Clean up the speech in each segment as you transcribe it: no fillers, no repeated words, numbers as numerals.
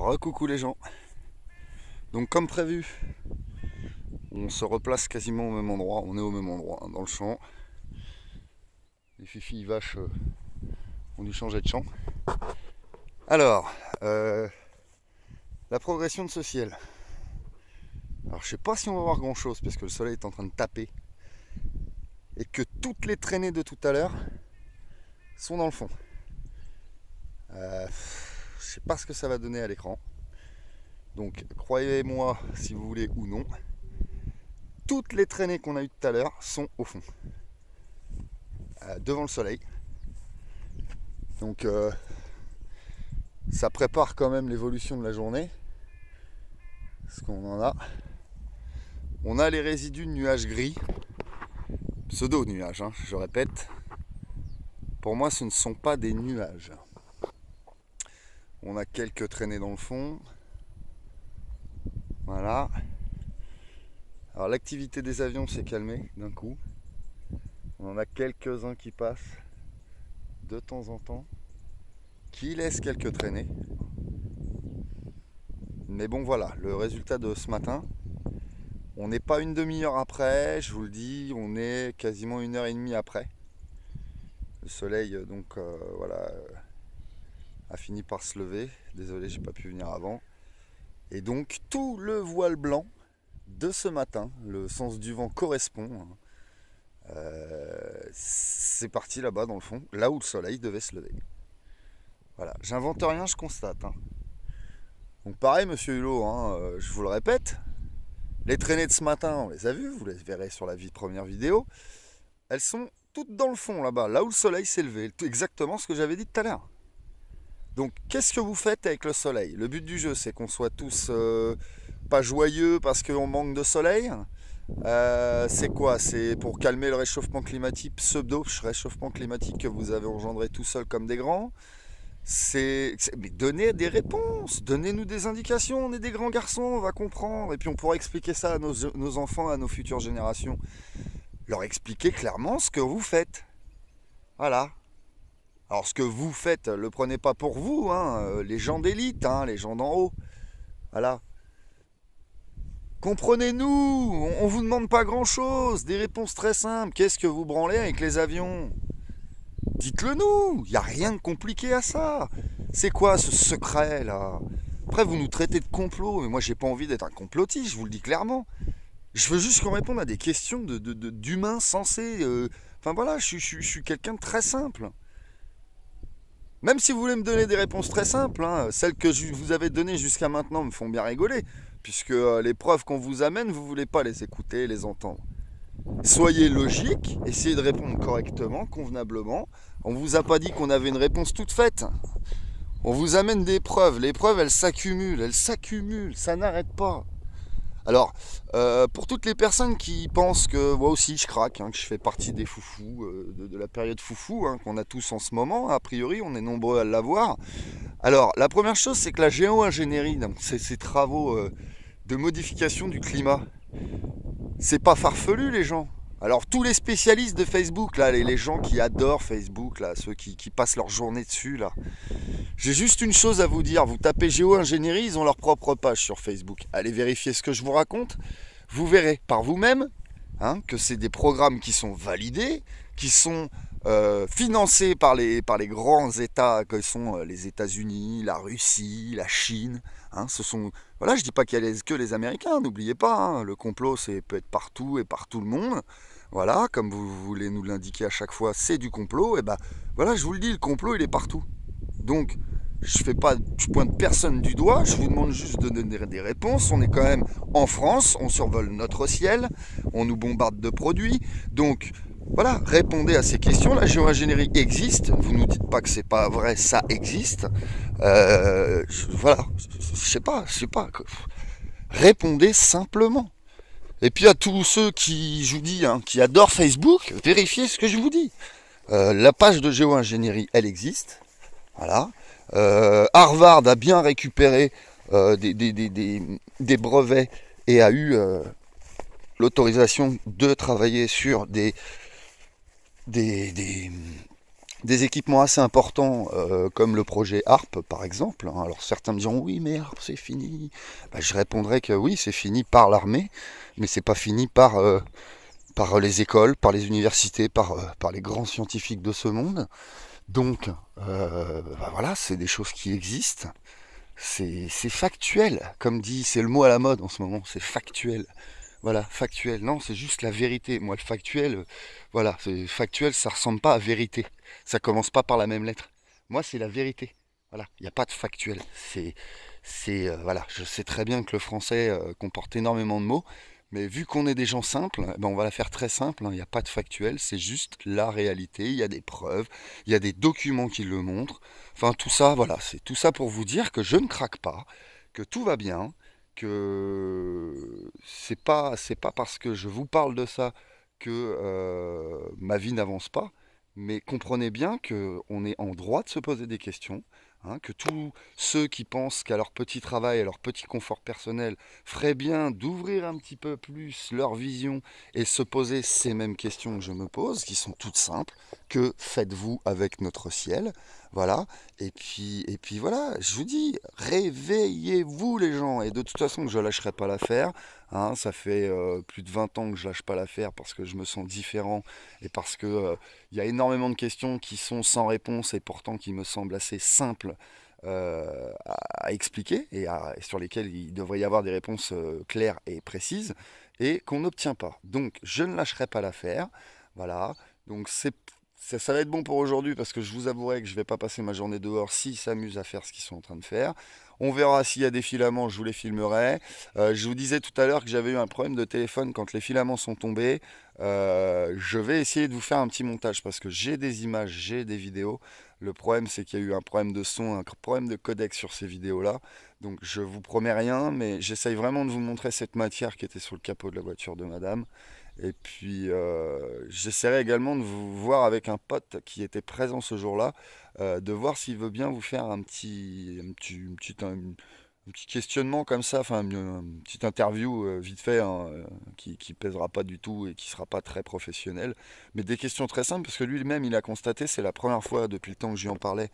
Recoucou les gens. Donc comme prévu, on se replace quasiment au même endroit. On est au même endroit, hein, dans le champ. Les fifis vaches ont dû changer de champ. Alors, la progression de ce ciel. Alors je sais pas si on va voir grand chose parce que le soleil est en train de taper. Et que toutes les traînées de tout à l'heure sont dans le fond. Je sais pas ce que ça va donner à l'écran. Donc croyez-moi si vous voulez ou non, toutes les traînées qu'on a eues tout à l'heure sont au fond, devant le soleil. Donc ça prépare quand même l'évolution de la journée. Parce qu'on en a. On a les résidus de nuages gris, pseudo-nuages, hein, je répète. Pour moi ce ne sont pas des nuages. On a quelques traînées dans le fond. Voilà. Alors l'activité des avions s'est calmée d'un coup. On en a quelques-uns qui passent de temps en temps, qui laissent quelques traînées. Mais bon voilà, le résultat de ce matin. On n'est pas une demi-heure après, je vous le dis, on est quasiment 1h30 après. Le soleil donc voilà a fini par se lever. Désolé, j'ai pas pu venir avant. Et donc tout le voile blanc de ce matin, le sens du vent correspond. C'est parti là-bas dans le fond, là où le soleil devait se lever. Voilà, j'invente rien, je constate. Hein. Donc pareil, monsieur Hulot, hein, je vous le répète, les traînées de ce matin, on les a vues, vous les verrez sur la première vidéo. Elles sont toutes dans le fond là-bas, là où le soleil s'est levé. Exactement ce que j'avais dit tout à l'heure. Donc qu'est-ce que vous faites avec le soleil? Le but du jeu, c'est qu'on soit tous pas joyeux parce qu'on manque de soleil. C'est quoi? C'est pour calmer le réchauffement climatique, pseudo-réchauffement climatique que vous avez engendré tout seul comme des grands. Mais donnez des réponses, donnez-nous des indications, on est des grands garçons, on va comprendre. Et puis on pourra expliquer ça à nos enfants, à nos futures générations. Leur expliquer clairement ce que vous faites. Voilà. Alors ce que vous faites, le prenez pas pour vous, hein, les gens d'élite, hein, les gens d'en haut. Voilà. Comprenez-nous, on vous demande pas grand-chose, des réponses très simples. Qu'est-ce que vous branlez avec les avions? Dites-le nous, il n'y a rien de compliqué à ça. C'est quoi ce secret là? Après vous nous traitez de complot, mais moi j'ai pas envie d'être un complotiste, je vous le dis clairement. Je veux juste qu'on réponde à des questions d'humains sensés. Enfin voilà, je suis quelqu'un de très simple. Même si vous voulez me donner des réponses très simples, hein, celles que je vous avez données jusqu'à maintenant me font bien rigoler, puisque les preuves qu'on vous amène, vous ne voulez pas les écouter, les entendre. Soyez logique, essayez de répondre correctement, convenablement. On ne vous a pas dit qu'on avait une réponse toute faite. On vous amène des preuves. Les preuves, elles s'accumulent, ça n'arrête pas. Alors, pour toutes les personnes qui pensent que moi aussi je craque, hein, que je fais partie des foufous, de la période foufou, hein, qu'on a tous en ce moment, a priori, on est nombreux à l'avoir. Alors, la première chose, c'est que la géo-ingénierie, ces travaux de modification du climat, c'est pas farfelu les gens. Alors tous les spécialistes de Facebook, là, les gens qui adorent Facebook, là, ceux qui passent leur journée dessus, là, j'ai juste une chose à vous dire, vous tapez géo-ingénierie, ils ont leur propre page sur Facebook. Allez vérifier ce que je vous raconte, vous verrez par vous-même hein, que c'est des programmes qui sont validés, qui sont financés par les grands États que sont les États-Unis, la Russie, la Chine. Hein, ce sont, voilà, je dis pas qu'il y a que les Américains, n'oubliez pas, hein, le complot peut être partout et par tout le monde. Voilà, comme vous voulez nous l'indiquer à chaque fois, c'est du complot. Et ben voilà, je vous le dis, le complot il est partout. Donc je pointe personne du doigt, je vous demande juste de donner des réponses. On est quand même en France, on survole notre ciel, on nous bombarde de produits. Donc voilà, répondez à ces questions. La géo-ingénierie existe, vous nous dites pas que c'est pas vrai, ça existe. Voilà, je sais pas. Répondez simplement. Et puis à tous ceux qui, je vous dis, hein, qui adorent Facebook, vérifiez ce que je vous dis. La page de géo-ingénierie, elle existe. Voilà. Harvard a bien récupéré des brevets et a eu l'autorisation de travailler sur des des équipements assez importants comme le projet ARP par exemple. Hein. Alors certains me diront oui mais ARP c'est fini. Bah, je répondrai que oui c'est fini par l'armée, mais c'est pas fini par les écoles, par les universités, par les grands scientifiques de ce monde. Donc bah voilà, c'est des choses qui existent. C'est factuel, comme dit, c'est le mot à la mode en ce moment, c'est factuel. Voilà, factuel. Non, c'est juste la vérité. Moi, le factuel, voilà, c'est factuel, ça ressemble pas à vérité. Ça commence pas par la même lettre. Moi, c'est la vérité. Voilà, il n'y a pas de factuel. Voilà, je sais très bien que le français comporte énormément de mots, mais vu qu'on est des gens simples, ben on va la faire très simple. Hein. Il n'y a pas de factuel, c'est juste la réalité. Il y a des preuves, il y a des documents qui le montrent. Enfin, tout ça, voilà, c'est tout ça pour vous dire que je ne craque pas, que tout va bien, que c'est pas parce que je vous parle de ça que ma vie n'avance pas, mais comprenez bien que on est en droit de se poser des questions, hein, que tous ceux qui pensent qu'à leur petit travail, à leur petit confort personnel, feraient bien d'ouvrir un petit peu plus leur vision et se poser ces mêmes questions que je me pose, qui sont toutes simples. Que faites-vous avec notre ciel? Voilà. Et puis voilà, je vous dis, réveillez-vous les gens. Et de toute façon, je lâcherai pas l'affaire. Hein, ça fait plus de 20 ans que je lâche pas l'affaire parce que je me sens différent et parce que il y a énormément de questions qui sont sans réponse et pourtant qui me semblent assez simples à expliquer et sur lesquelles il devrait y avoir des réponses claires et précises et qu'on n'obtient pas. Donc, je ne lâcherai pas l'affaire. Voilà. Donc, ça va être bon pour aujourd'hui parce que je vous avouerai que je ne vais pas passer ma journée dehors s'ils s'amusent à faire ce qu'ils sont en train de faire. On verra s'il y a des filaments, je vous les filmerai. Je vous disais tout à l'heure que j'avais eu un problème de téléphone quand les filaments sont tombés. Je vais essayer de vous faire un petit montage parce que j'ai des images, j'ai des vidéos. Le problème, c'est qu'il y a eu un problème de son, un problème de codec sur ces vidéos-là. Donc je vous promets rien, mais j'essaye vraiment de vous montrer cette matière qui était sur le capot de la voiture de madame. Et puis j'essaierai également de vous voir avec un pote qui était présent ce jour-là, de voir s'il veut bien vous faire un petit questionnement comme ça, enfin une petite interview vite fait, hein, qui pèsera pas du tout et qui sera pas très professionnelle, mais des questions très simples parce que lui-même il a constaté, c'est la première fois depuis le temps que je lui en parlais,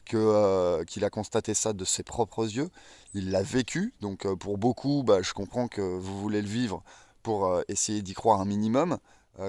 qu'il a constaté ça de ses propres yeux. Il l'a vécu, donc pour beaucoup, bah, je comprends que vous voulez le vivre pour essayer d'y croire un minimum.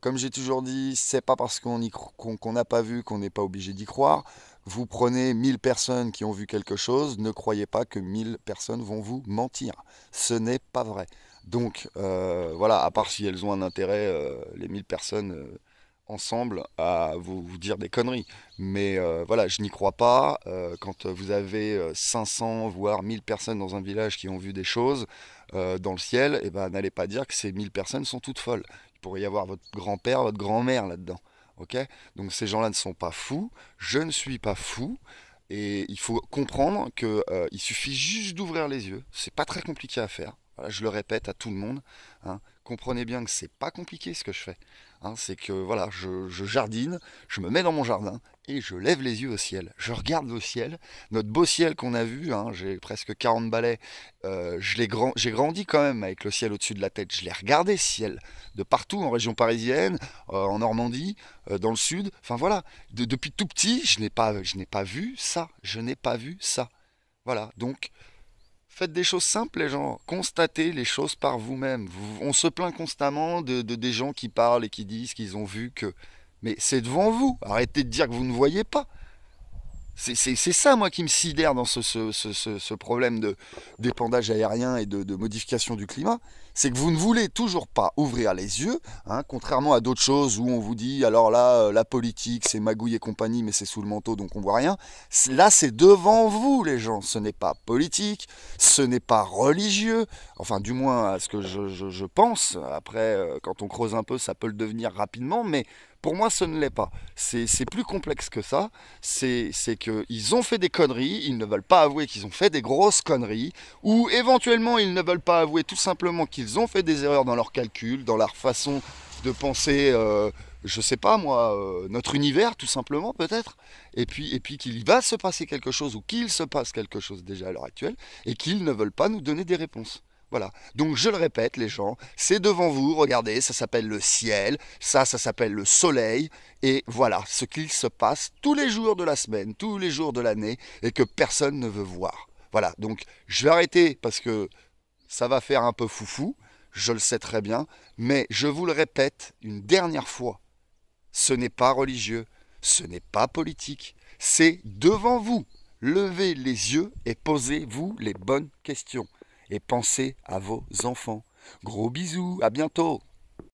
Comme j'ai toujours dit, c'est pas parce qu'on n'a pas vu qu'on n'est pas obligé d'y croire. Vous prenez 1000 personnes qui ont vu quelque chose, ne croyez pas que 1000 personnes vont vous mentir. Ce n'est pas vrai. Donc voilà, à part si elles ont un intérêt, les 1000 personnes ensemble, à vous dire des conneries. Mais voilà, je n'y crois pas. Quand vous avez 500, voire 1000 personnes dans un village qui ont vu des choses dans le ciel, et ben, n'allez pas dire que ces 1000 personnes sont toutes folles. Il pourrait y avoir votre grand-père, votre grand-mère là-dedans. Ok? Donc ces gens-là ne sont pas fous. Je ne suis pas fou. Et il faut comprendre que il suffit juste d'ouvrir les yeux. C'est pas très compliqué à faire. Voilà, je le répète à tout le monde. Hein. Comprenez bien que c'est pas compliqué ce que je fais. Hein, c'est que voilà, je jardine, je me mets dans mon jardin et je lève les yeux au ciel. Je regarde le ciel, notre beau ciel qu'on a vu. Hein, j'ai presque 40 balais. J'ai grandi quand même avec le ciel au-dessus de la tête. Je l'ai regardé ce ciel de partout en région parisienne, en Normandie, dans le sud. Enfin voilà, depuis tout petit, je n'ai pas vu ça. Je n'ai pas vu ça. Voilà, donc faites des choses simples, les gens. Constatez les choses par vous-même. On se plaint constamment de des gens qui parlent et qui disent qu'ils ont vu que. Mais c'est devant vous. Arrêtez de dire que vous ne voyez pas. C'est ça, moi, qui me sidère dans ce problème de d'épandage aérien et de modification du climat. C'est que vous ne voulez toujours pas ouvrir les yeux, hein, contrairement à d'autres choses où on vous dit, alors là, la politique, c'est magouille et compagnie, mais c'est sous le manteau, donc on voit rien. Là, c'est devant vous, les gens. Ce n'est pas politique, ce n'est pas religieux, enfin, du moins à ce que je pense. Après, quand on creuse un peu, ça peut le devenir rapidement, mais pour moi, ce ne l'est pas. C'est plus complexe que ça. C'est qu'ils ont fait des conneries, ils ne veulent pas avouer qu'ils ont fait des grosses conneries, ou éventuellement ils ne veulent pas avouer tout simplement qu'ils ont fait des erreurs dans leurs calculs, dans leur façon de penser, je sais pas moi, notre univers tout simplement peut-être, et puis qu'il va se passer quelque chose, ou qu'il se passe quelque chose déjà à l'heure actuelle, et qu'ils ne veulent pas nous donner des réponses. Voilà. Donc je le répète, les gens, c'est devant vous, regardez, ça s'appelle le ciel, ça s'appelle le soleil, et voilà ce qu'il se passe tous les jours de la semaine, tous les jours de l'année, et que personne ne veut voir. Voilà, donc je vais arrêter parce que ça va faire un peu foufou, je le sais très bien, mais je vous le répète une dernière fois, ce n'est pas religieux, ce n'est pas politique, c'est devant vous. Levez les yeux et posez-vous les bonnes questions. Et pensez à vos enfants. Gros bisous, à bientôt.